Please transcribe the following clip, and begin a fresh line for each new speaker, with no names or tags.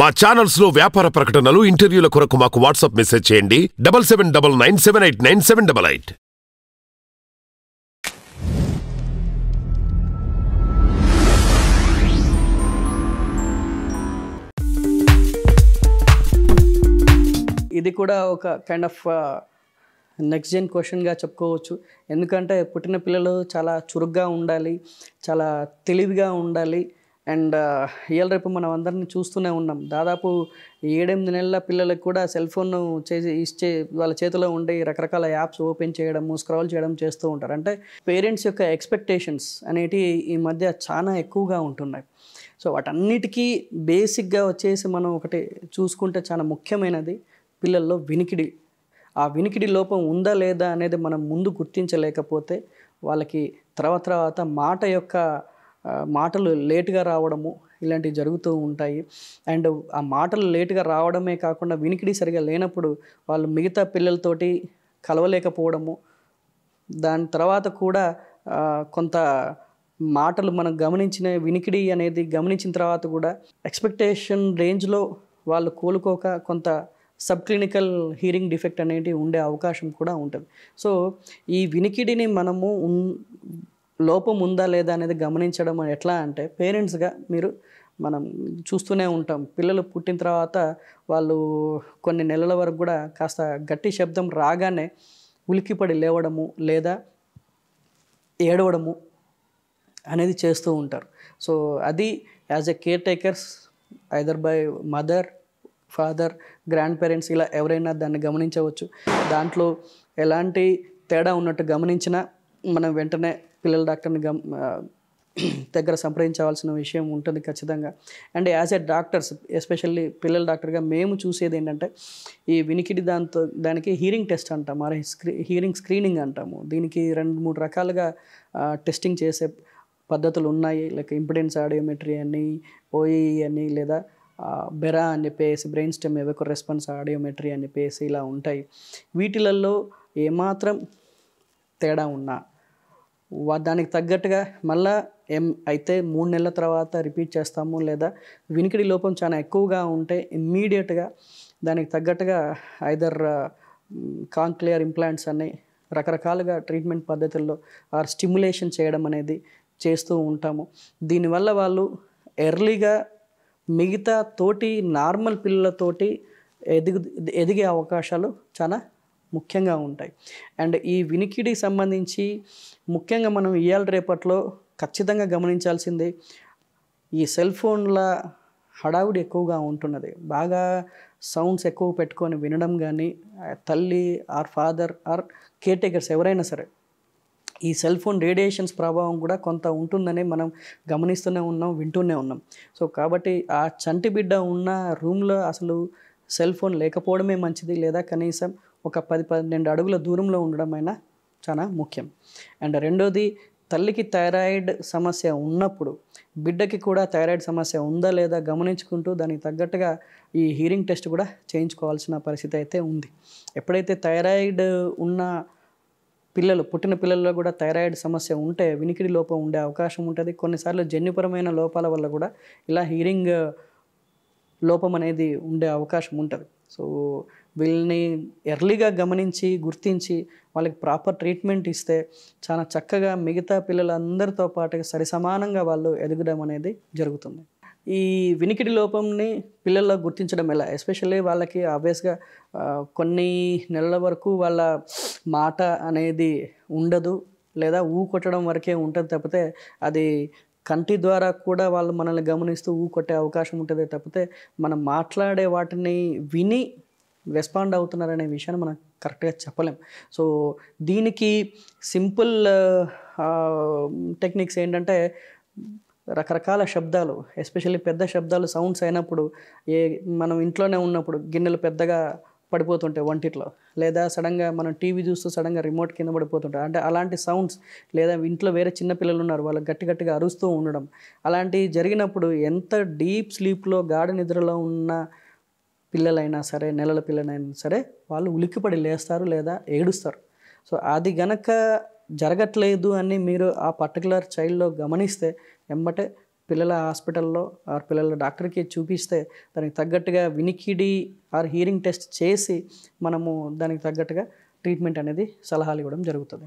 మా ఛానల్స్ లో వ్యాపార ప్రకటనలు, ఇంటర్వ్యూల కొరకు మాకు వాట్సాప్ మెసేజ్ చేయండి 7799978978.
ఇది కూడా ఒక కైండ్ ఆఫ్ నెక్స్ట్ జెన్ క్వశ్చన్గా చెప్పుకోవచ్చు. ఎందుకంటే పుట్టిన పిల్లలు చాలా చురుగ్గా ఉండాలి, చాలా తెలివిగా ఉండాలి. అండ్ ఇవాళ రేపు మనం అందరినీ చూస్తూనే ఉన్నాం. దాదాపు 7-8 నెలల పిల్లలకు కూడా సెల్ ఫోన్ ఇచ్చే వాళ్ళ చేతిలో ఉండి రకరకాల యాప్స్ ఓపెన్ చేయడము, స్క్రాల్ చేయడం చేస్తూ ఉంటారు. అంటే పేరెంట్స్ యొక్క ఎక్స్పెక్టేషన్స్ అనేటివి ఈ మధ్య చాలా ఎక్కువగా ఉంటున్నాయి. సో వాటన్నిటికీ బేసిక్గా వచ్చేసి మనం ఒకటి చూసుకుంటే చాలా ముఖ్యమైనది పిల్లల్లో వినికిడి. ఆ వినికిడి లోపం ఉందా లేదా అనేది మనం ముందు గుర్తించలేకపోతే వాళ్ళకి తర్వాత మాటలు లేటుగా రావడము ఇలాంటివి జరుగుతూ ఉంటాయి. అండ్ ఆ మాటలు లేటుగా రావడమే కాకుండా వినికిడి సరిగా లేనప్పుడు వాళ్ళు మిగతా పిల్లలతోటి కలవలేకపోవడము, దాని తర్వాత కూడా కొంత మాటలు మనం వినికిడి అనేది గమనించిన తర్వాత కూడా ఎక్స్పెక్టేషన్ రేంజ్లో వాళ్ళు కోలుకోక కొంత సబ్ క్లినికల్ హీరింగ్ డిఫెక్ట్ అనేది ఉండే అవకాశం కూడా ఉంటుంది. సో ఈ వినికిడిని మనము లోపం ఉందా లేదా అనేది గమనించడం ఎట్లా అంటే పేరెంట్స్గా మనం చూస్తూనే ఉంటాం. పిల్లలు పుట్టిన తర్వాత వాళ్ళు కొన్ని నెలల వరకు కూడా కాస్త గట్టి శబ్దం రాగానే ఉలిక్కిపడి లేవడము లేదా ఏడవడము అనేది చేస్తూ ఉంటారు. సో అది as a caretakers either by mother, father, grandparents ఇలా ఎవరైనా దాన్ని గమనించవచ్చు. దాంట్లో ఎలాంటి తేడా ఉన్నట్టు గమనించినా మనం వెంటనే పిల్లల డాక్టర్ని దగ్గర సంప్రదించవలసిన విషయం ఉంటుంది ఖచ్చితంగా. And as a doctors, especially పిల్లల డాక్టర్గా మేము చూసేది ఏంటంటే ఈ వినికిడి దానికి హీరింగ్ టెస్ట్ అంటాము, హీరింగ్ స్క్రీనింగ్ అంటాము. దీనికి 2-3 రకాలుగా టెస్టింగ్ చేసే పద్ధతులు ఉన్నాయి. లైక్ ఇంపిడెన్స్ ఆడియోమెట్రీ అని, ఓఈఈ అని, లేదా బెరా అని చెప్పేసి బ్రెయిన్ స్టెమ్ ఎవెకో రెస్పాన్స్ ఆడియోమెట్రీ అని చెప్పేసి ఇలా ఉంటాయి. వీటిలలో ఏమాత్రం తేడా ఉన్నా దానికి తగ్గట్టుగా మళ్ళా అయితే 3 నెలల తర్వాత రిపీట్ చేస్తాము. లేదా వినికిడి లోపం చాలా ఎక్కువగా ఉంటే ఇమ్మీడియట్గా దానికి తగ్గట్టుగా ఐదర్ కాంక్లియర్ ఇంప్లాంట్స్ అని రకరకాలుగా ట్రీట్మెంట్ పద్ధతుల్లో స్టిమ్యులేషన్ చేయడం అనేది చేస్తూ ఉంటాము. దీనివల్ల వాళ్ళు ఎర్లీగా మిగతా నార్మల్ పిల్లలతోటి ఎదిగే అవకాశాలు చాలా ముఖ్యంగా ఉంటాయి. అండ్ ఈ వినికిడికి సంబంధించి ముఖ్యంగా మనం ఇవాళ రేపట్లో ఖచ్చితంగా గమనించాల్సింది ఈ సెల్ ఫోన్ల హడావుడి ఎక్కువగా ఉంటున్నది. బాగా సౌండ్స్ ఎక్కువ పెట్టుకొని వినడం కానీ, తల్లి or father or caretakers ఎవరైనా సరే ఈ సెల్ ఫోన్ రేడియేషన్స్ ప్రభావం కూడా కొంత ఉంటుందని మనం గమనిస్తూనే ఉన్నాం, వింటూనే ఉన్నాం. సో కాబట్టి ఆ చంటి బిడ్డ ఉన్న రూమ్లో అసలు సెల్ ఫోన్ లేకపోవడమే మంచిది, లేదా కనీసం ఒక 10-12 అడుగుల దూరంలో ఉండడం అయినా చాలా ముఖ్యం. అండ్ రెండోది, తల్లికి థైరాయిడ్ సమస్య ఉన్నప్పుడు బిడ్డకి కూడా థైరాయిడ్ సమస్య ఉందా లేదా గమనించుకుంటూ దానికి తగ్గట్టుగా ఈ హీరింగ్ టెస్ట్ కూడా చేయించుకోవాల్సిన పరిస్థితి అయితే ఉంది. ఎప్పుడైతే థైరాయిడ్ ఉన్న పుట్టిన పిల్లల్లో కూడా థైరాయిడ్ సమస్య ఉంటే వినికిడి లోపం ఉండే అవకాశం ఉంటుంది. కొన్నిసార్లు జన్యుపరమైన లోపాల వల్ల కూడా ఇలా హీరింగ్ లోపం అనేది ఉండే అవకాశం ఉంటుంది. సో వీళ్ళని ఎర్లీగా గమనించి గుర్తించి వాళ్ళకి ప్రాపర్ ట్రీట్మెంట్ ఇస్తే చాలా చక్కగా మిగతా పిల్లలందరితో పాటుగా సరిసమానంగా వాళ్ళు ఎదగడం అనేది జరుగుతుంది. ఈ వినికిడి లోపంని పిల్లల్లో గుర్తించడం ఎలా? ఎస్పెషల్లీ వాళ్ళకి ఆబ్వియస్గా కొన్ని నెలల వరకు వాళ్ళ మాట అనేది ఉండదు, లేదా కొట్టడం వరకే ఉంటుంది తప్పితే అది కంటి ద్వారా కూడా వాళ్ళు మనల్ని గమనిస్తూ కొట్టే అవకాశం ఉంటుంది తప్పితే మనం మాట్లాడే వాటిని విని రెస్పాండ్ అవుతున్నారనే విషయాన్ని మనం కరెక్ట్గా చెప్పలేం. సో దీనికి సింపుల్ టెక్నిక్స్ ఏంటంటే రకరకాల శబ్దాలు, ఎస్పెషల్లీ పెద్ద శబ్దాలు సౌండ్స్ అయినప్పుడు మనం ఇంట్లోనే ఉన్నప్పుడు గిన్నెలు పెద్దగా పడిపోతుంటాయి వంటిట్లో, లేదా సడన్గా మనం టీవీ చూస్తూ సడన్గా రిమోట్ కింద పడిపోతుంటాయి. అంటే అలాంటి సౌండ్స్, లేదా ఇంట్లో వేరే చిన్న పిల్లలు ఉన్నారు వాళ్ళు గట్టిగా అరుస్తూ ఉండడం, అలాంటివి జరిగినప్పుడు ఎంత డీప్ స్లీప్లో గాఢ నిద్రలో ఉన్న పిల్లలైనా సరే, నెలల పిల్లలైనా సరే వాళ్ళు ఉలిక్కిపడి లేస్తారు లేదా ఏడుస్తారు. సో అది గనక జరగట్లేదు అని మీరు ఆ పర్టికులర్ చైల్డ్లో గమనిస్తే వెంబటే పిల్లల హాస్పిటల్లో ఆర్ పిల్లల డాక్టర్కి చూపిస్తే దానికి తగ్గట్టుగా వినికిడి ఆర్ హియరింగ్ టెస్ట్ చేసి మనము దానికి తగ్గట్టుగా ట్రీట్మెంట్ అనేది సలహాలు ఇవ్వడం జరుగుతుంది.